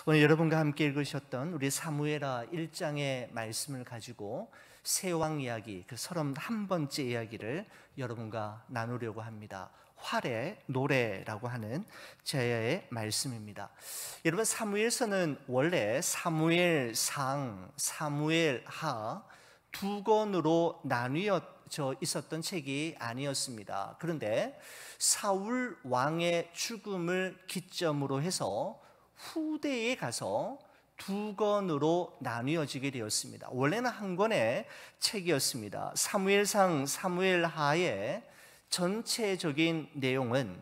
오늘 여러분과 함께 읽으셨던 우리 사무엘하 1장의 말씀을 가지고 세왕 이야기, 그 31번째 이야기를 여러분과 나누려고 합니다. 활의 노래라고 하는 제의 말씀입니다. 여러분, 사무엘서는 원래 사무엘상, 사무엘하 두 권으로 나뉘어져 있었던 책이 아니었습니다. 그런데 사울 왕의 죽음을 기점으로 해서 후대에 가서 두 권으로 나뉘어지게 되었습니다. 원래는 한 권의 책이었습니다. 사무엘상, 사무엘하의 전체적인 내용은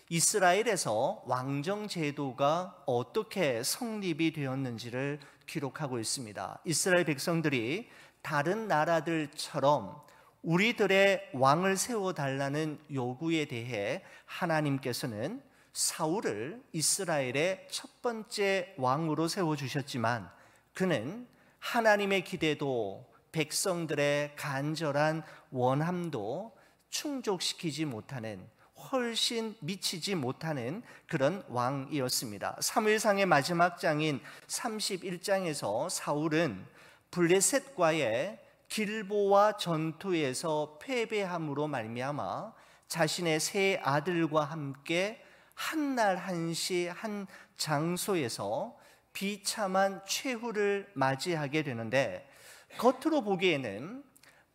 이스라엘에서 왕정 제도가 어떻게 성립이 되었는지를 기록하고 있습니다. 이스라엘 백성들이 다른 나라들처럼 우리들의 왕을 세워달라는 요구에 대해 하나님께서는 사울을 이스라엘의 첫 번째 왕으로 세워주셨지만 그는 하나님의 기대도 백성들의 간절한 원함도 충족시키지 못하는, 훨씬 미치지 못하는 그런 왕이었습니다. 사무엘상의 마지막 장인 31장에서 사울은 블레셋과의 길보아 전투에서 패배함으로 말미암아 자신의 세 아들과 함께 한 날 한시 한 장소에서 비참한 최후를 맞이하게 되는데, 겉으로 보기에는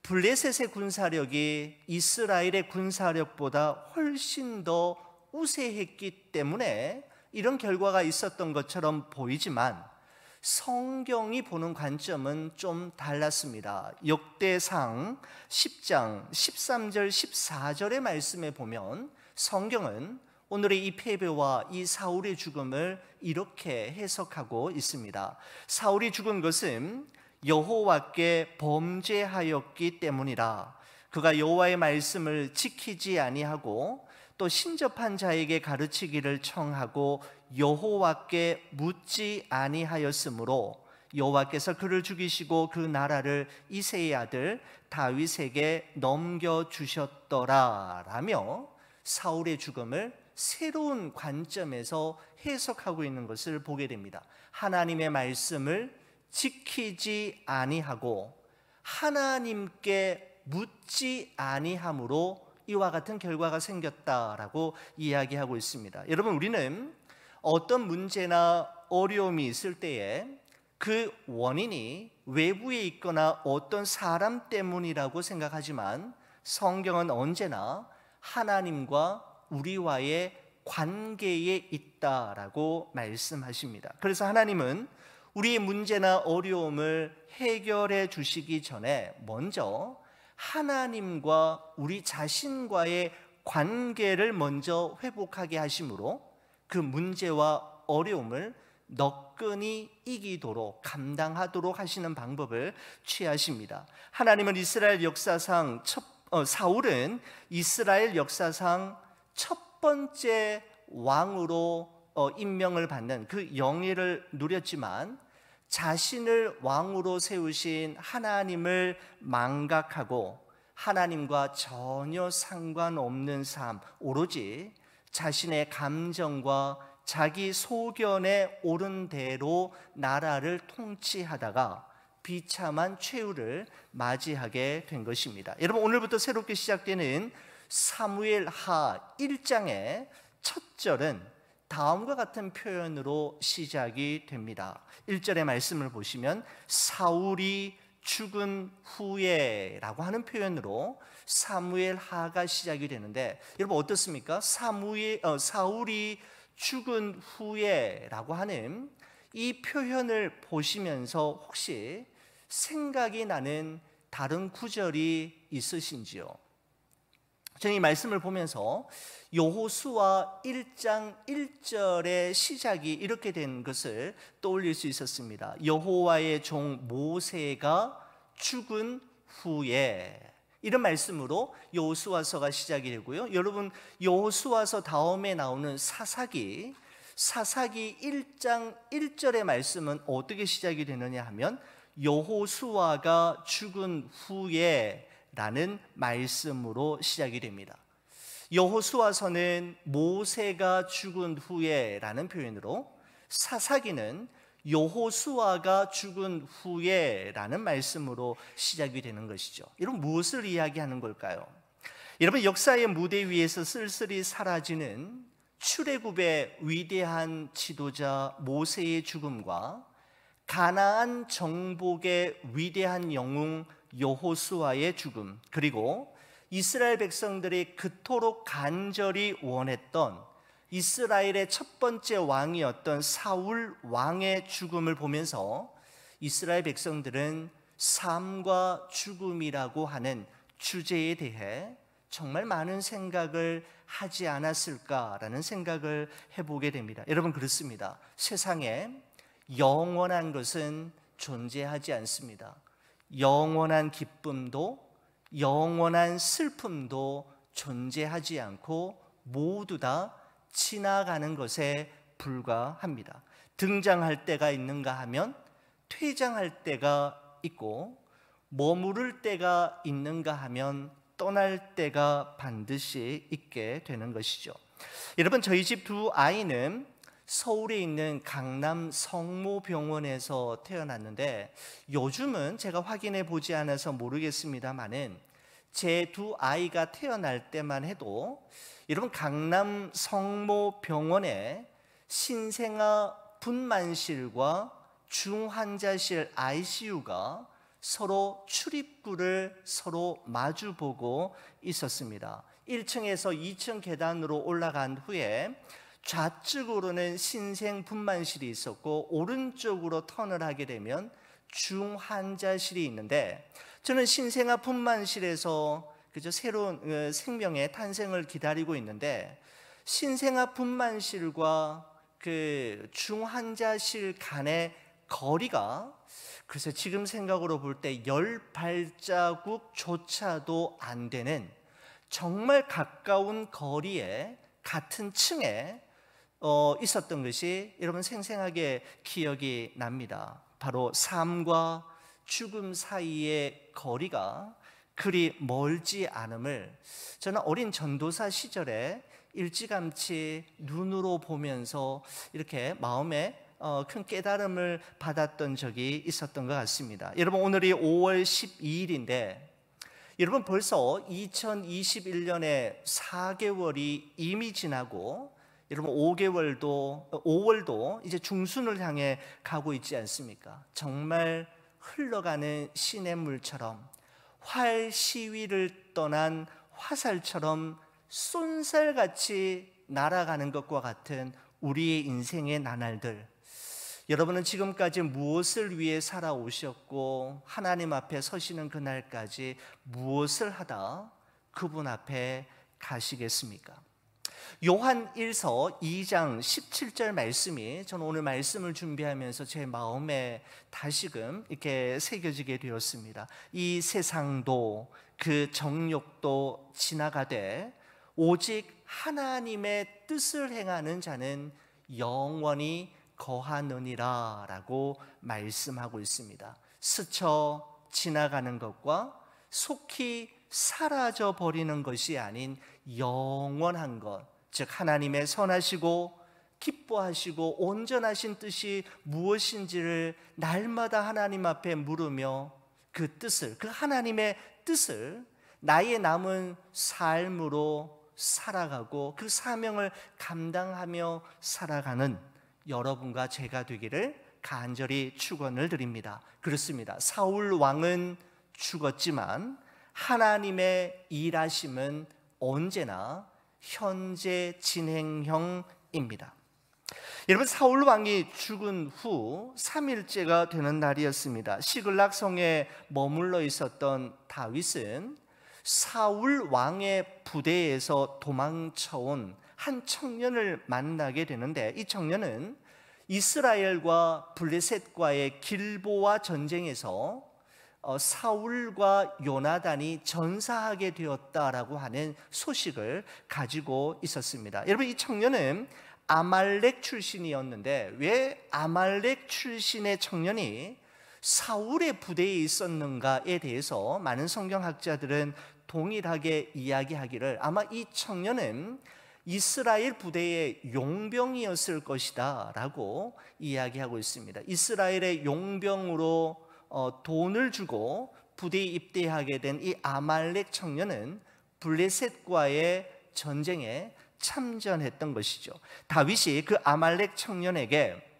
블레셋의 군사력이 이스라엘의 군사력보다 훨씬 더 우세했기 때문에 이런 결과가 있었던 것처럼 보이지만 성경이 보는 관점은 좀 달랐습니다. 역대상 10장 13절 14절의 말씀에 보면 성경은 오늘의 이 패배와 이 사울의 죽음을 이렇게 해석하고 있습니다. 사울이 죽은 것은 여호와께 범죄하였기 때문이라. 그가 여호와의 말씀을 지키지 아니하고 또 신접한 자에게 가르치기를 청하고 여호와께 묻지 아니하였으므로 여호와께서 그를 죽이시고 그 나라를 이새의 아들 다윗에게 넘겨주셨더라 라며 사울의 죽음을 새로운 관점에서 해석하고 있는 것을 보게 됩니다. 하나님의 말씀을 지키지 아니하고 하나님께 묻지 아니함으로 이와 같은 결과가 생겼다라고 이야기하고 있습니다. 여러분, 우리는 어떤 문제나 어려움이 있을 때에 그 원인이 외부에 있거나 어떤 사람 때문이라고 생각하지만 성경은 언제나 하나님과 우리와의 관계에 있다라고 말씀하십니다. 그래서 하나님은 우리의 문제나 어려움을 해결해 주시기 전에 먼저 하나님과 우리 자신과의 관계를 먼저 회복하게 하심으로 그 문제와 어려움을 너끈히 이기도록, 감당하도록 하시는 방법을 취하십니다. 하나님은 이스라엘 역사상 사울은 이스라엘 역사상 첫 번째 왕으로 임명을 받는 그 영예를 누렸지만 자신을 왕으로 세우신 하나님을 망각하고 하나님과 전혀 상관없는 삶, 오로지 자신의 감정과 자기 소견에 옳은 대로 나라를 통치하다가 비참한 최후를 맞이하게 된 것입니다. 여러분, 오늘부터 새롭게 시작되는 사무엘하 1장의 첫 절은 다음과 같은 표현으로 시작이 됩니다. 1절의 말씀을 보시면 사울이 죽은 후에 라고 하는 표현으로 사무엘하가 시작이 되는데, 여러분 어떻습니까? 사울이 죽은 후에 라고 하는 이 표현을 보시면서 혹시 생각이 나는 다른 구절이 있으신지요? 저는 이 말씀을 보면서 여호수아 1장 1절의 시작이 이렇게 된 것을 떠올릴 수 있었습니다. 여호와의 종 모세가 죽은 후에, 이런 말씀으로 여호수아서가 시작이 되고요. 여러분, 여호수아서 다음에 나오는 사사기 1장 1절의 말씀은 어떻게 시작이 되느냐 하면 여호수아가 죽은 후에 라는 말씀으로 시작이 됩니다. 여호수아서는 모세가 죽은 후에 라는 표현으로, 사사기는 여호수아가 죽은 후에라는 말씀으로 시작이 되는 것이죠. 이런 무엇을 이야기하는 걸까요? 여러분, 역사의 무대 위에서 쓸쓸히 사라지는 출애굽의 위대한 지도자 모세의 죽음과 가나안 정복의 위대한 영웅 여호수아의 죽음, 그리고 이스라엘 백성들이 그토록 간절히 원했던 이스라엘의 첫 번째 왕이었던 사울 왕의 죽음을 보면서 이스라엘 백성들은 삶과 죽음이라고 하는 주제에 대해 정말 많은 생각을 하지 않았을까라는 생각을 해보게 됩니다. 여러분, 그렇습니다. 세상에 영원한 것은 존재하지 않습니다. 영원한 기쁨도 영원한 슬픔도 존재하지 않고 모두 다 지나가는 것에 불과합니다. 등장할 때가 있는가 하면 퇴장할 때가 있고, 머무를 때가 있는가 하면 떠날 때가 반드시 있게 되는 것이죠. 여러분, 저희 집 두 아이는 서울에 있는 강남 성모병원에서 태어났는데, 요즘은 제가 확인해 보지 않아서 모르겠습니다만은 제 두 아이가 태어날 때만 해도 여러분, 강남 성모병원에 신생아 분만실과 중환자실 ICU가 서로 출입구를 서로 마주보고 있었습니다. 1층에서 2층 계단으로 올라간 후에 좌측으로는 신생 분만실이 있었고, 오른쪽으로 턴을 하게 되면 중환자실이 있는데, 저는 신생아 분만실에서 새로운 생명의 탄생을 기다리고 있는데, 신생아 분만실과 그 중환자실 간의 거리가 글쎄 지금 생각으로 볼 때 10발자국조차도 안 되는 정말 가까운 거리에 같은 층에 있었던 것이 여러분 생생하게 기억이 납니다. 바로 삶과 죽음 사이의 거리가 그리 멀지 않음을 저는 어린 전도사 시절에 일찌감치 눈으로 보면서 이렇게 마음에 큰 깨달음을 받았던 적이 있었던 것 같습니다. 여러분, 오늘이 5월 12일인데 여러분, 벌써 2021년에 4개월이 이미 지나고 여러분 5월도 이제 중순을 향해 가고 있지 않습니까? 정말 흘러가는 시냇물처럼, 활 시위를 떠난 화살처럼 쏜살같이 날아가는 것과 같은 우리의 인생의 나날들, 여러분은 지금까지 무엇을 위해 살아오셨고 하나님 앞에 서시는 그날까지 무엇을 하다 그분 앞에 가시겠습니까? 요한 1서 2장 17절 말씀이 저는 오늘 말씀을 준비하면서 제 마음에 다시금 이렇게 새겨지게 되었습니다. 이 세상도 그 정욕도 지나가되 오직 하나님의 뜻을 행하는 자는 영원히 거하느니라 라고 말씀하고 있습니다. 스쳐 지나가는 것과 속히 사라져 버리는 것이 아닌 영원한 것, 즉 하나님의 선하시고 기뻐하시고 온전하신 뜻이 무엇인지를 날마다 하나님 앞에 물으며 그 뜻을, 그 하나님의 뜻을 나의 남은 삶으로 살아가고 그 사명을 감당하며 살아가는 여러분과 제가 되기를 간절히 축원을 드립니다. 그렇습니다. 사울 왕은 죽었지만 하나님의 일하심은 언제나 현재 진행형입니다. 여러분, 사울 왕이 죽은 후 3일째가 되는 날이었습니다. 시글락 성에 머물러 있었던 다윗은 사울 왕의 부대에서 도망쳐온 한 청년을 만나게 되는데, 이 청년은 이스라엘과 블레셋과의 길보아 전쟁에서 사울과 요나단이 전사하게 되었다라고 하는 소식을 가지고 있었습니다. 여러분, 이 청년은 아말렉 출신이었는데 왜 아말렉 출신의 청년이 사울의 부대에 있었는가에 대해서 많은 성경학자들은 동일하게 이야기하기를, 아마 이 청년은 이스라엘 부대의 용병이었을 것이다 라고 이야기하고 있습니다. 이스라엘의 용병으로 돈을 주고 부대에 입대하게 된 이 아말렉 청년은 블레셋과의 전쟁에 참전했던 것이죠. 다윗이 그 아말렉 청년에게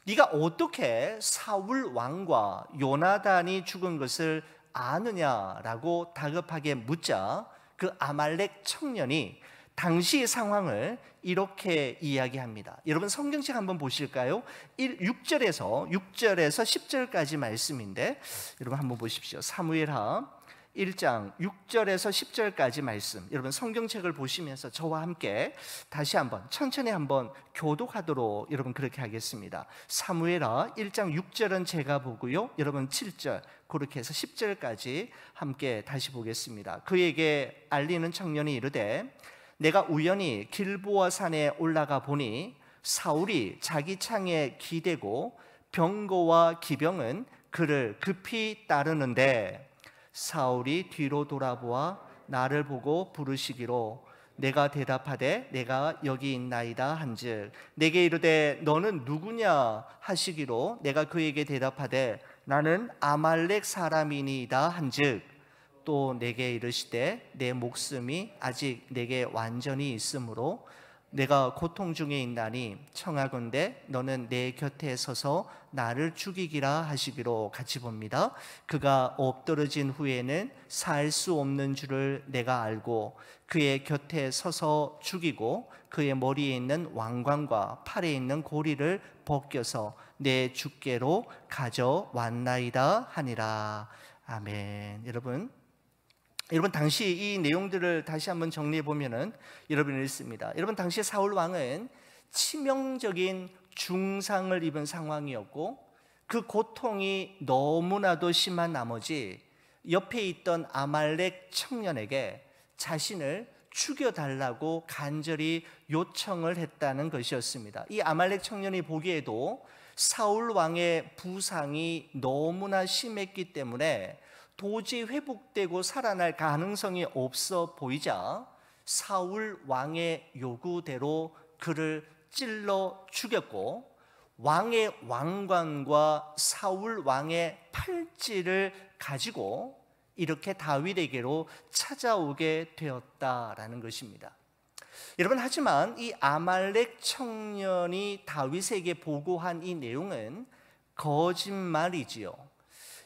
네가 어떻게 사울 왕과 요나단이 죽은 것을 아느냐라고 다급하게 묻자 그 아말렉 청년이 당시 상황을 이렇게 이야기합니다. 여러분 성경책 한번 보실까요? 6절에서 10절까지 말씀인데 여러분 한번 보십시오. 사무엘하 1장 6절에서 10절까지 말씀, 여러분 성경책을 보시면서 저와 함께 다시 한번 천천히 한번 교독하도록 여러분 그렇게 하겠습니다. 사무엘하 1장 6절은 제가 보고요, 여러분 7절 그렇게 해서 10절까지 함께 다시 보겠습니다. 그에게 알리는 청년이 이르되 내가 우연히 길보아 산에 올라가 보니 사울이 자기 창에 기대고 병거와 기병은 그를 급히 따르는데 사울이 뒤로 돌아보아 나를 보고 부르시기로 내가 대답하되 내가 여기 있나이다 한즉 내게 이르되 너는 누구냐 하시기로 내가 그에게 대답하되 나는 아말렉 사람이니이다 한즉 또 내게 이르시되 내 목숨이 아직 내게 완전히 있으므로 내가 고통 중에 있나니 청하건대 너는 내 곁에 서서 나를 죽이기라 하시기로 같이 봅니다. 그가 엎드러진 후에는 살 수 없는 줄을 내가 알고 그의 곁에 서서 죽이고 그의 머리에 있는 왕관과 팔에 있는 고리를 벗겨서 내 주께로 가져왔나이다 하니라. 아멘. 여러분 당시 이 내용들을 다시 한번 정리해 보면은 여러분이 읽습니다. 여러분 당시 사울 왕은 치명적인 중상을 입은 상황이었고 그 고통이 너무나도 심한 나머지 옆에 있던 아말렉 청년에게 자신을 죽여달라고 간절히 요청을 했다는 것이었습니다. 이 아말렉 청년이 보기에도 사울 왕의 부상이 너무나 심했기 때문에 도저히 회복되고 살아날 가능성이 없어 보이자 사울 왕의 요구대로 그를 찔러 죽였고 왕의 왕관과 사울 왕의 팔찌를 가지고 이렇게 다윗에게로 찾아오게 되었다라는 것입니다. 여러분 하지만 이 아말렉 청년이 다윗에게 보고한 이 내용은 거짓말이지요.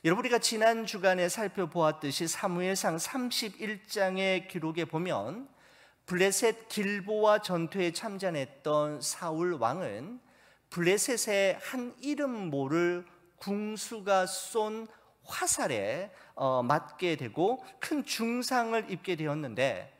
여러분 우리가 지난 주간에 살펴보았듯이 사무엘상 31장의 기록에 보면 블레셋 길보아 전투에 참전했던 사울 왕은 블레셋의 한 이름 모를 궁수가 쏜 화살에 맞게 되고 큰 중상을 입게 되었는데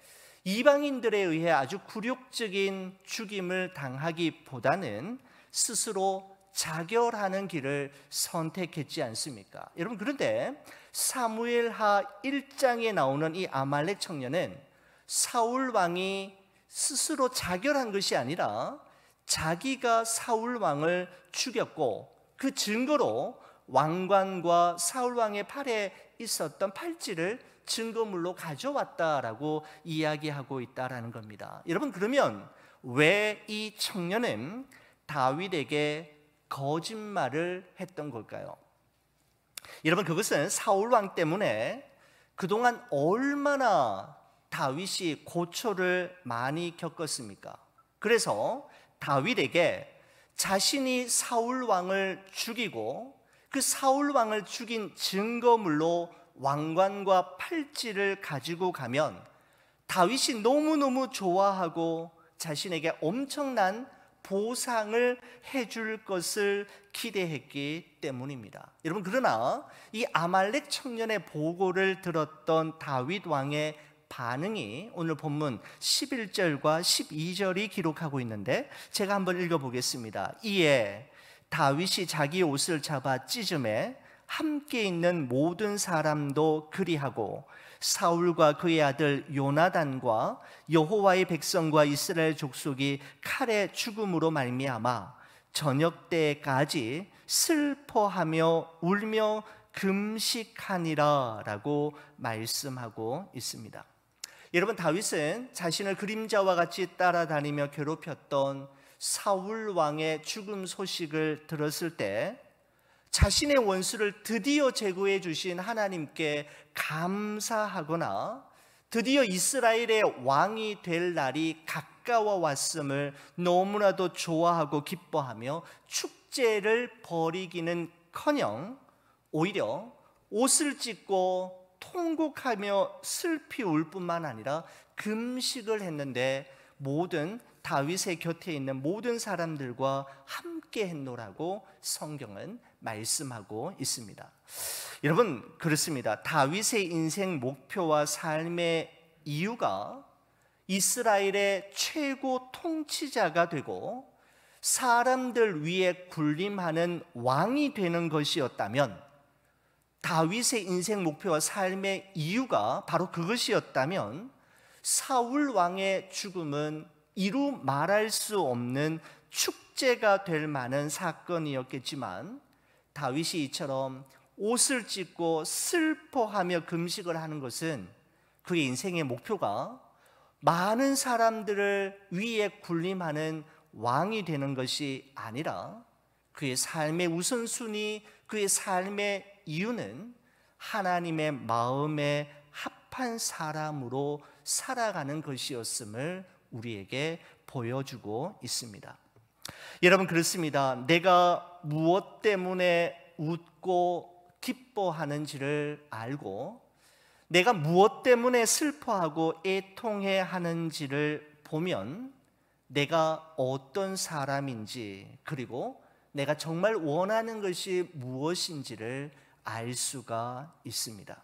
이방인들에 의해 아주 굴욕적인 죽임을 당하기보다는 스스로 자결하는 길을 선택했지 않습니까? 여러분 그런데 사무엘하 1장에 나오는 이 아말렉 청년은 사울 왕이 스스로 자결한 것이 아니라 자기가 사울 왕을 죽였고 그 증거로 왕관과 사울 왕의 팔에 있었던 팔찌를 증거물로 가져왔다라고 이야기하고 있다라는 겁니다. 여러분 그러면 왜 이 청년은 다윗에게 거짓말을 했던 걸까요? 여러분 그것은 사울 왕 때문에 그동안 얼마나 다윗이 고초를 많이 겪었습니까? 그래서 다윗에게 자신이 사울 왕을 죽이고 그 사울 왕을 죽인 증거물로 왕관과 팔찌를 가지고 가면 다윗이 너무너무 좋아하고 자신에게 엄청난 보상을 해줄 것을 기대했기 때문입니다. 여러분 그러나 이 아말렉 청년의 보고를 들었던 다윗 왕의 반응이 오늘 본문 11절과 12절이 기록하고 있는데 제가 한번 읽어보겠습니다. 이에 다윗이 자기 옷을 잡아 찢음에 함께 있는 모든 사람도 그리하고 사울과 그의 아들 요나단과 여호와의 백성과 이스라엘 족속이 칼의 죽음으로 말미암아 저녁 때까지 슬퍼하며 울며 금식하니라 라고 말씀하고 있습니다. 여러분, 다윗은 자신을 그림자와 같이 따라다니며 괴롭혔던 사울 왕의 죽음 소식을 들었을 때 자신의 원수를 드디어 제거해 주신 하나님께 감사하거나 드디어 이스라엘의 왕이 될 날이 가까워 왔음을 너무나도 좋아하고 기뻐하며 축제를 벌이기는커녕 오히려 옷을 찢고 통곡하며 슬피 울 뿐만 아니라 금식을 했는데 다윗의 곁에 있는 모든 사람들과 함께 했노라고 성경은 말씀하고 있습니다. 여러분, 그렇습니다. 다윗의 인생 목표와 삶의 이유가 이스라엘의 최고 통치자가 되고 사람들 위에 군림하는 왕이 되는 것이었다면, 다윗의 인생 목표와 삶의 이유가 바로 그것이었다면 사울 왕의 죽음은 이루 말할 수 없는 축제가 될 만한 사건이었겠지만, 다윗이 이처럼 옷을 찢고 슬퍼하며 금식을 하는 것은 그의 인생의 목표가 많은 사람들을 위에 군림하는 왕이 되는 것이 아니라 그의 삶의 우선순위, 그의 삶의 이유는 하나님의 마음에 합한 사람으로 살아가는 것이었음을 우리에게 보여주고 있습니다. 여러분, 그렇습니다. 내가 무엇 때문에 웃고 기뻐하는지를 알고 내가 무엇 때문에 슬퍼하고 애통해 하는지를 보면 내가 어떤 사람인지, 그리고 내가 정말 원하는 것이 무엇인지를 알 수가 있습니다.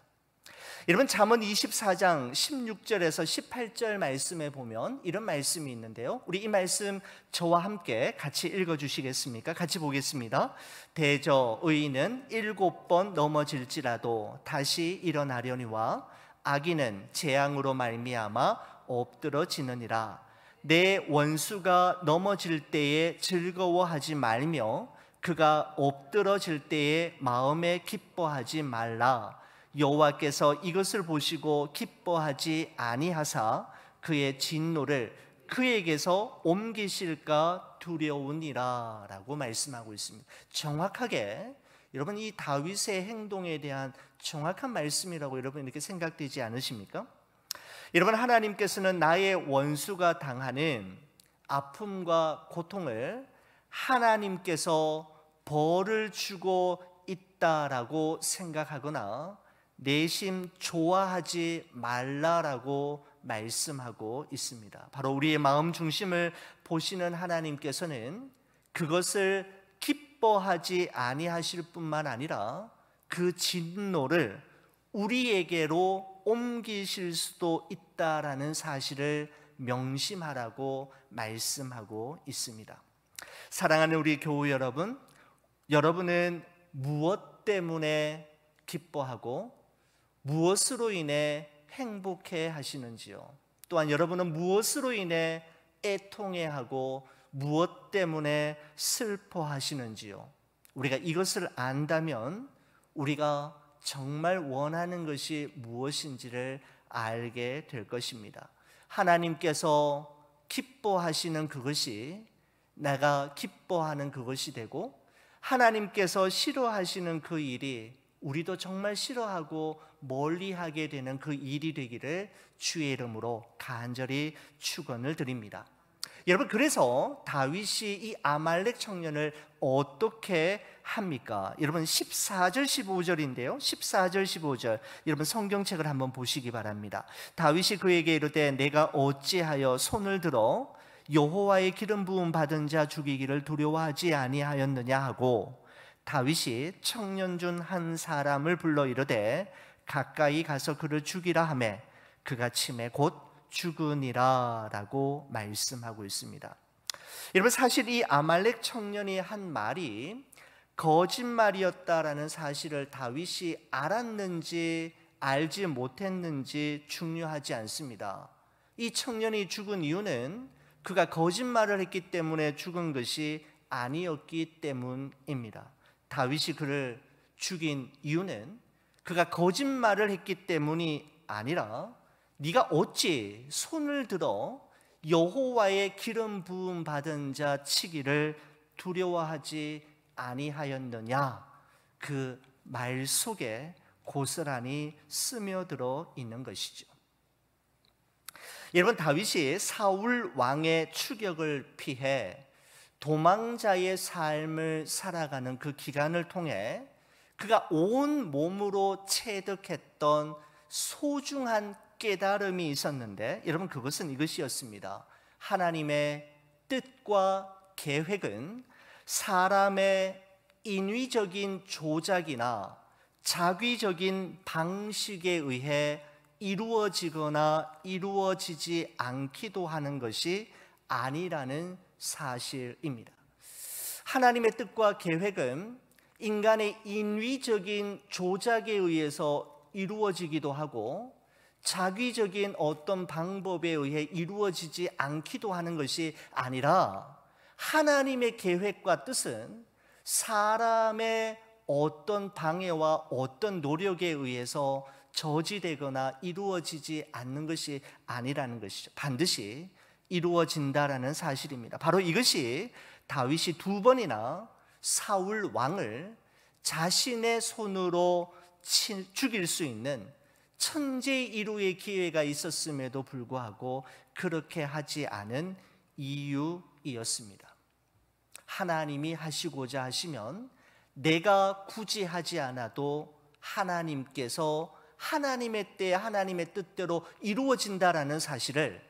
여러분, 잠언 24장 16절에서 18절 말씀에 보면 이런 말씀이 있는데요, 우리 이 말씀 저와 함께 같이 읽어주시겠습니까? 같이 보겠습니다. 대저 의인은 7번 넘어질지라도 다시 일어나려니와 악인은 재앙으로 말미암아 엎드러지느니라. 내 원수가 넘어질 때에 즐거워하지 말며 그가 엎드러질 때에 마음에 기뻐하지 말라. 여호와께서 이것을 보시고 기뻐하지 아니하사 그의 진노를 그에게서 옮기실까 두려우니라 라고 말씀하고 있습니다. 정확하게 여러분, 이 다윗의 행동에 대한 정확한 말씀이라고 여러분 이렇게 생각되지 않으십니까? 여러분, 하나님께서는 나의 원수가 당하는 아픔과 고통을 하나님께서 벌을 주고 있다라고 생각하거나 내심 좋아하지 말라라고 말씀하고 있습니다. 바로 우리의 마음 중심을 보시는 하나님께서는 그것을 기뻐하지 아니하실 뿐만 아니라 그 진노를 우리에게로 옮기실 수도 있다라는 사실을 명심하라고 말씀하고 있습니다. 사랑하는 우리 교우 여러분, 여러분은 무엇 때문에 기뻐하고 무엇으로 인해 행복해 하시는지요? 또한 여러분은 무엇으로 인해 애통해하고 무엇 때문에 슬퍼하시는지요? 우리가 이것을 안다면 우리가 정말 원하는 것이 무엇인지를 알게 될 것입니다. 하나님께서 기뻐하시는 그것이 내가 기뻐하는 그것이 되고, 하나님께서 싫어하시는 그 일이 우리도 정말 싫어하고 멀리하게 되는 그 일이 되기를 주의 이름으로 간절히 축원을 드립니다. 여러분, 그래서 다윗이 이 아말렉 청년을 어떻게 합니까? 여러분, 14절 15절인데요 14절 15절 여러분 성경책을 한번 보시기 바랍니다. 다윗이 그에게 이르되 내가 어찌하여 손을 들어 여호와의 기름 부음 받은 자 죽이기를 두려워하지 아니하였느냐 하고, 다윗이 청년 중 한 사람을 불러 이르되 가까이 가서 그를 죽이라 하매 그가 치매 곧 죽으니라 라고 말씀하고 있습니다. 여러분, 사실 이 아말렉 청년이 한 말이 거짓말이었다라는 사실을 다윗이 알았는지 알지 못했는지 중요하지 않습니다. 이 청년이 죽은 이유는 그가 거짓말을 했기 때문에 죽은 것이 아니었기 때문입니다. 다윗이 그를 죽인 이유는 그가 거짓말을 했기 때문이 아니라 네가 어찌 손을 들어 여호와의 기름 부음 받은 자 치기를 두려워하지 아니하였느냐? 그 말 속에 고스란히 스며들어 있는 것이죠. 여러분, 다윗이 사울 왕의 추격을 피해 도망자의 삶을 살아가는 그 기간을 통해 그가 온 몸으로 체득했던 소중한 깨달음이 있었는데, 여러분, 그것은 이것이었습니다. 하나님의 뜻과 계획은 사람의 인위적인 조작이나 자기적인 방식에 의해 이루어지거나 이루어지지 않기도 하는 것이 아니라는 사실입니다. 하나님의 뜻과 계획은 인간의 인위적인 조작에 의해서 이루어지기도 하고 자기적인 어떤 방법에 의해 이루어지지 않기도 하는 것이 아니라, 하나님의 계획과 뜻은 사람의 어떤 방해와 어떤 노력에 의해서 저지되거나 이루어지지 않는 것이 아니라는 것이죠. 반드시 이루어진다라는 사실입니다. 바로 이것이 다윗이 2번이나 사울 왕을 자신의 손으로 죽일 수 있는 천재일우의 기회가 있었음에도 불구하고 그렇게 하지 않은 이유이었습니다. 하나님이 하시고자 하시면 내가 굳이 하지 않아도 하나님께서 하나님의 때에 하나님의 뜻대로 이루어진다라는 사실을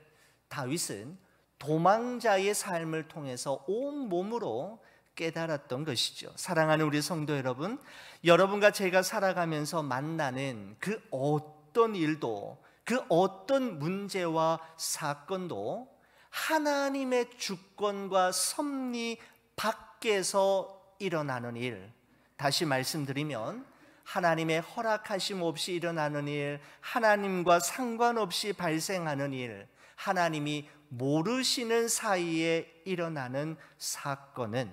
다윗은 도망자의 삶을 통해서 온 몸으로 깨달았던 것이죠. 사랑하는 우리 성도 여러분, 여러분과 제가 살아가면서 만나는 그 어떤 일도, 그 어떤 문제와 사건도 하나님의 주권과 섭리 밖에서 일어나는 일, 다시 말씀드리면 하나님의 허락하심 없이 일어나는 일, 하나님과 상관없이 발생하는 일, 하나님이 모르시는 사이에 일어나는 사건은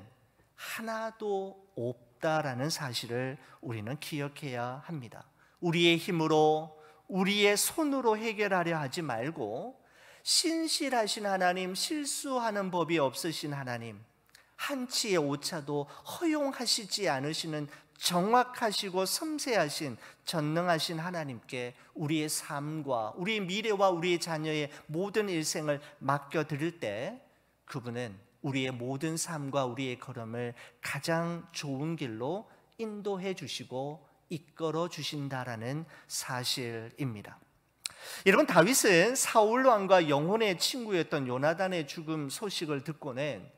하나도 없다라는 사실을 우리는 기억해야 합니다. 우리의 힘으로, 우리의 손으로 해결하려 하지 말고 신실하신 하나님, 실수하는 법이 없으신 하나님, 한치의 오차도 허용하시지 않으시는 정확하시고 섬세하신 전능하신 하나님께 우리의 삶과 우리의 미래와 우리의 자녀의 모든 일생을 맡겨드릴 때 그분은 우리의 모든 삶과 우리의 걸음을 가장 좋은 길로 인도해 주시고 이끌어 주신다라는 사실입니다. 여러분, 다윗은 사울 왕과 영혼의 친구였던 요나단의 죽음 소식을 듣고는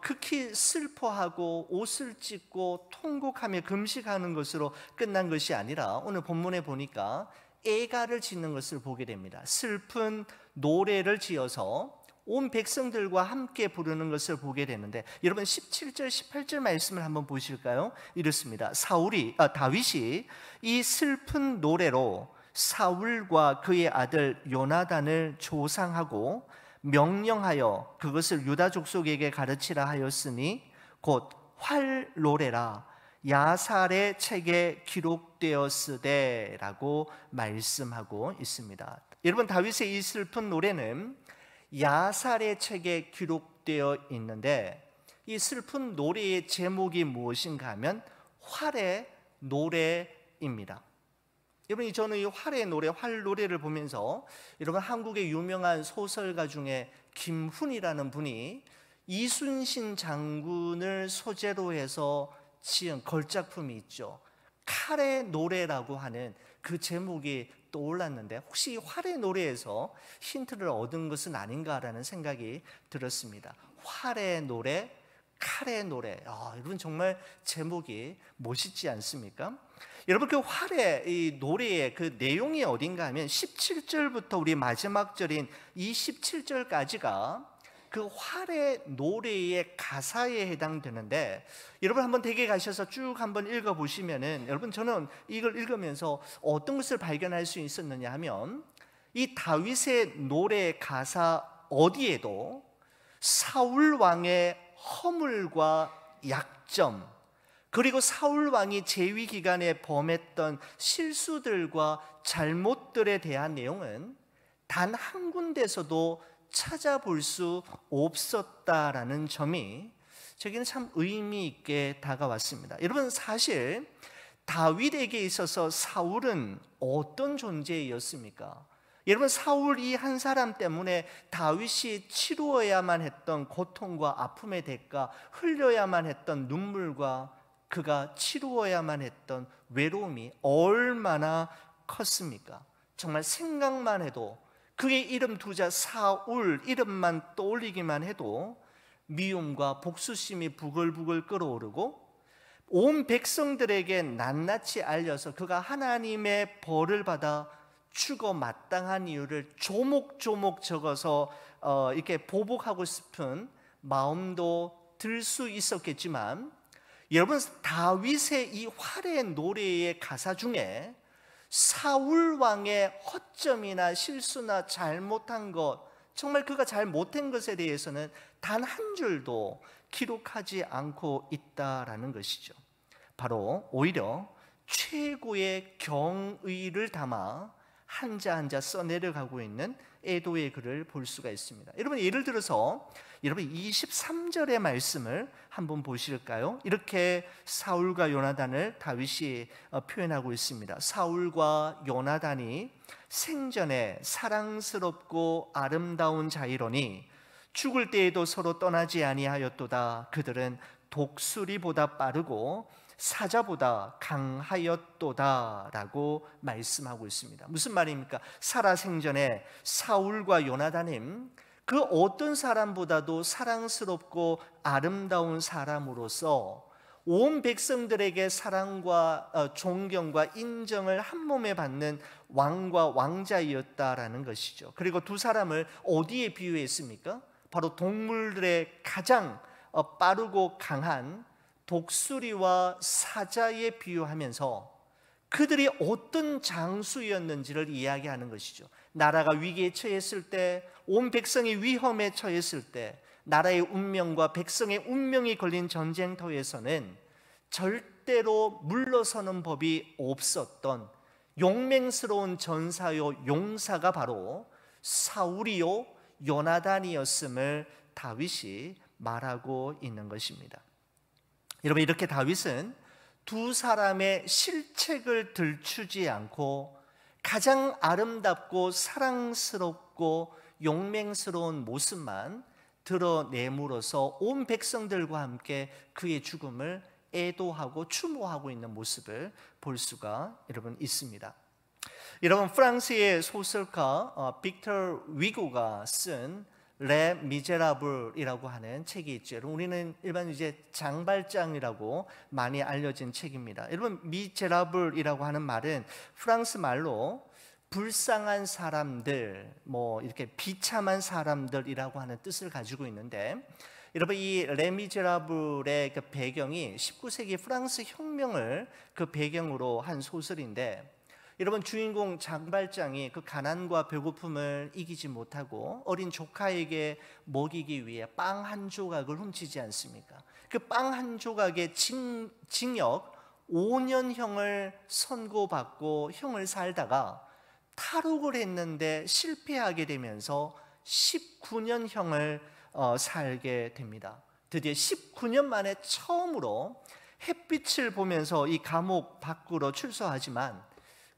극히 슬퍼하고 옷을 찢고 통곡하며 금식하는 것으로 끝난 것이 아니라 오늘 본문에 보니까 애가를 짓는 것을 보게 됩니다. 슬픈 노래를 지어서 온 백성들과 함께 부르는 것을 보게 되는데, 여러분 17절 18절 말씀을 한번 보실까요? 이렇습니다. 다윗이 이 슬픈 노래로 사울과 그의 아들 요나단을 조상하고 명령하여 그것을 유다 족속에게 가르치라 하였으니 곧 활노래라 야살의 책에 기록되었으되라고 말씀하고 있습니다. 여러분, 다윗의 이 슬픈 노래는 야살의 책에 기록되어 있는데, 이 슬픈 노래의 제목이 무엇인가 하면 활의 노래입니다. 여러분, 저는 이 활의 노래, 활노래를 보면서 여러분 한국의 유명한 소설가 중에 김훈이라는 분이 이순신 장군을 소재로 해서 지은 걸작품이 있죠. 칼의 노래라고 하는 그 제목이 떠올랐는데, 혹시 이 활의 노래에서 힌트를 얻은 것은 아닌가라는 생각이 들었습니다. 활의 노래, 칼의 노래. 여러분 정말 제목이 멋있지 않습니까? 여러분, 그 활의 이 노래의 그 내용이 어딘가 하면 17절부터 우리 마지막 절인 이 17절까지가 그 활의 노래의 가사에 해당되는데, 여러분 한번 댁에 가셔서 쭉 한번 읽어보시면은, 여러분 저는 이걸 읽으면서 어떤 것을 발견할 수 있었느냐 하면, 이 다윗의 노래 가사 어디에도 사울 왕의 허물과 약점, 그리고 사울 왕이 재위 기간에 범했던 실수들과 잘못들에 대한 내용은 단 한 군데서도 찾아볼 수 없었다라는 점이 저에게는 참 의미 있게 다가왔습니다. 여러분, 사실 다윗에게 있어서 사울은 어떤 존재였습니까? 여러분, 사울 이 한 사람 때문에 다윗이 치루어야만 했던 고통과 아픔의 대가, 흘려야만 했던 눈물과 그가 치루어야만 했던 외로움이 얼마나 컸습니까? 정말 생각만 해도, 그의 이름 두자 사울 이름만 떠올리기만 해도 미움과 복수심이 부글부글 끓어오르고, 온 백성들에게 낱낱이 알려서 그가 하나님의 벌을 받아 죽어 마땅한 이유를 조목조목 적어서 이렇게 보복하고 싶은 마음도 들 수 있었겠지만, 여러분, 다윗의 이 활의 노래의 가사 중에 사울 왕의 허점이나 실수나 잘못한 것, 정말 그가 잘못한 것에 대해서는 단 한 줄도 기록하지 않고 있다라는 것이죠. 바로 오히려 최고의 경의를 담아 한자 한자 써내려가고 있는 애도의 글을 볼 수가 있습니다. 여러분, 예를 들어서 여러분 23절의 말씀을 한번 보실까요? 이렇게 사울과 요나단을 다윗이 표현하고 있습니다. 사울과 요나단이 생전에 사랑스럽고 아름다운 자이로니 죽을 때에도 서로 떠나지 아니하였도다. 그들은 독수리보다 빠르고 사자보다 강하였도다 라고 말씀하고 있습니다. 무슨 말입니까? 살아생전에 사울과 요나단은 그 어떤 사람보다도 사랑스럽고 아름다운 사람으로서 온 백성들에게 사랑과 존경과 인정을 한 몸에 받는 왕과 왕자이었다라는 것이죠. 그리고 두 사람을 어디에 비유했습니까? 바로 동물들의 가장 빠르고 강한 독수리와 사자에 비유하면서 그들이 어떤 장수였는지를 이야기하는 것이죠. 나라가 위기에 처했을 때, 온 백성이 위험에 처했을 때, 나라의 운명과 백성의 운명이 걸린 전쟁터에서는 절대로 물러서는 법이 없었던 용맹스러운 전사요 용사가 바로 사울이요 요나단이었음을 다윗이 말하고 있는 것입니다. 여러분, 이렇게 다윗은 두 사람의 실책을 들추지 않고 가장 아름답고 사랑스럽고 용맹스러운 모습만 드러내므로써 온 백성들과 함께 그의 죽음을 애도하고 추모하고 있는 모습을 볼 수가 여러분 있습니다. 여러분, 프랑스의 소설가 빅터 위고가 쓴 레 미제라블이라고 하는 책이 있죠. 우리는 일반 이제 장발장이라고 많이 알려진 책입니다. 여러분, 미제라블이라고 하는 말은 프랑스 말로 불쌍한 사람들, 뭐 이렇게 비참한 사람들이라고 하는 뜻을 가지고 있는데, 여러분, 이 레 미제라블의 그 배경이 19세기 프랑스 혁명을 그 배경으로 한 소설인데, 여러분, 주인공 장발장이 그 가난과 배고픔을 이기지 못하고 어린 조카에게 먹이기 위해 빵 한 조각을 훔치지 않습니까? 그 빵 한 조각에 징역 5년형을 선고받고 형을 살다가 탈옥을 했는데 실패하게 되면서 19년형을 살게 됩니다. 드디어 19년 만에 처음으로 햇빛을 보면서 이 감옥 밖으로 출소하지만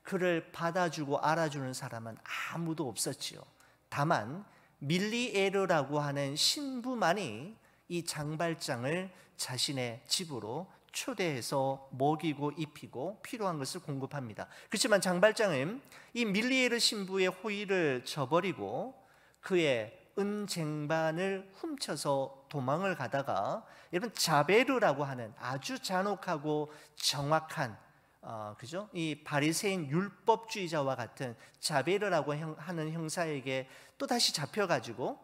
그를 받아주고 알아주는 사람은 아무도 없었지요. 다만 밀리에르라고 하는 신부만이 이 장발장을 자신의 집으로 초대해서 먹이고 입히고 필요한 것을 공급합니다. 그렇지만 장발장은 이 밀리에르 신부의 호의를 저버리고 그의 은쟁반을 훔쳐서 도망을 가다가 여러분 자베르라고 하는 아주 잔혹하고 정확한 그죠? 이 바리새인 율법주의자와 같은 자베르라고 하는 형사에게 또 다시 잡혀가지고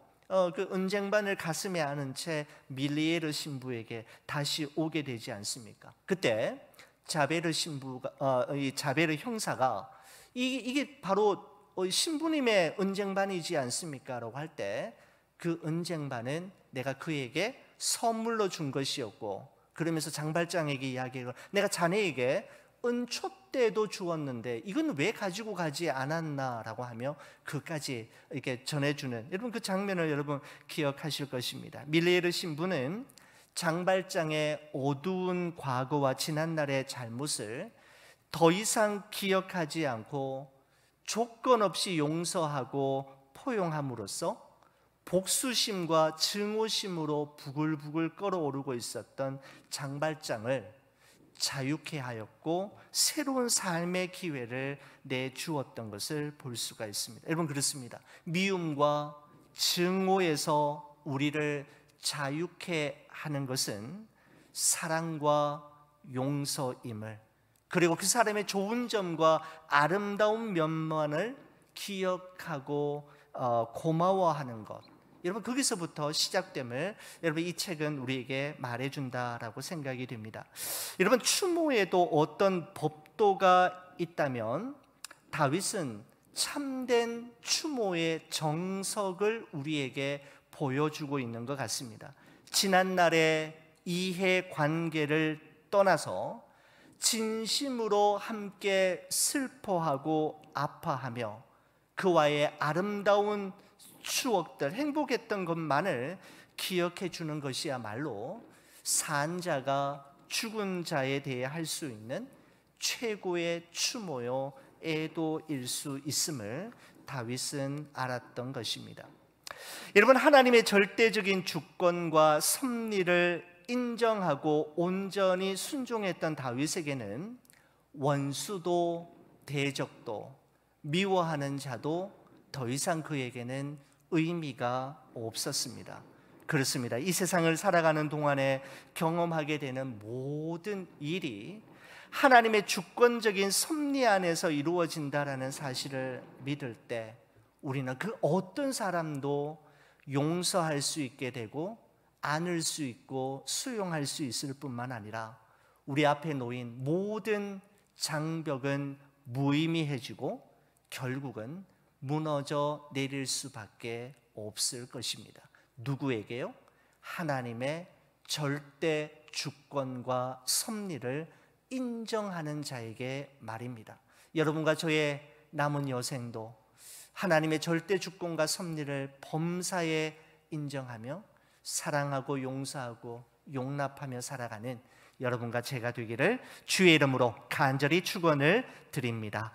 그 은쟁반을 가슴에 안은 채 밀리에르 신부에게 다시 오게 되지 않습니까? 그때 자베르 신부가 이 자베르 형사가 이게 바로 신부님의 은쟁반이지 않습니까? 라고 할 때 그 은쟁반은 내가 그에게 선물로 준 것이었고 그러면서 장발장에게 이야기해요. 내가 자네에게 은초 때도 주었는데 이건 왜 가지고 가지 않았나라고 하며 그까지 이렇게 전해주는, 여러분 그 장면을 여러분 기억하실 것입니다. 밀레르 신부는 장발장의 어두운 과거와 지난날의 잘못을 더 이상 기억하지 않고 조건 없이 용서하고 포용함으로써 복수심과 증오심으로 부글부글 끓어오르고 있었던 장발장을 자유케 하였고 새로운 삶의 기회를 내주었던 것을 볼 수가 있습니다. 여러분 그렇습니다. 미움과 증오에서 우리를 자유케 하는 것은 사랑과 용서임을, 그리고 그 사람의 좋은 점과 아름다운 면만을 기억하고 고마워하는 것, 여러분 거기서부터 시작됨을 여러분 이 책은 우리에게 말해준다라고 생각이 됩니다. 여러분 추모에도 어떤 법도가 있다면 다윗은 참된 추모의 정석을 우리에게 보여주고 있는 것 같습니다. 지난날의 이해관계를 떠나서 진심으로 함께 슬퍼하고 아파하며 그와의 아름다운 추억들, 행복했던 것만을 기억해 주는 것이야말로 산자가 죽은 자에 대해 할 수 있는 최고의 추모요 애도일 수 있음을 다윗은 알았던 것입니다. 여러분 하나님의 절대적인 주권과 섭리를 인정하고 온전히 순종했던 다윗에게는 원수도 대적도 미워하는 자도 더 이상 그에게는 의미가 없었습니다. 그렇습니다. 이 세상을 살아가는 동안에 경험하게 되는 모든 일이 하나님의 주권적인 섭리 안에서 이루어진다라는 사실을 믿을 때 우리는 그 어떤 사람도 용서할 수 있게 되고 안을 수 있고 수용할 수 있을 뿐만 아니라 우리 앞에 놓인 모든 장벽은 무의미해지고 결국은 무너져 내릴 수밖에 없을 것입니다. 누구에게요? 하나님의 절대 주권과 섭리를 인정하는 자에게 말입니다. 여러분과 저의 남은 여생도 하나님의 절대 주권과 섭리를 범사에 인정하며 사랑하고 용서하고 용납하며 살아가는 여러분과 제가 되기를 주의 이름으로 간절히 축원을 드립니다.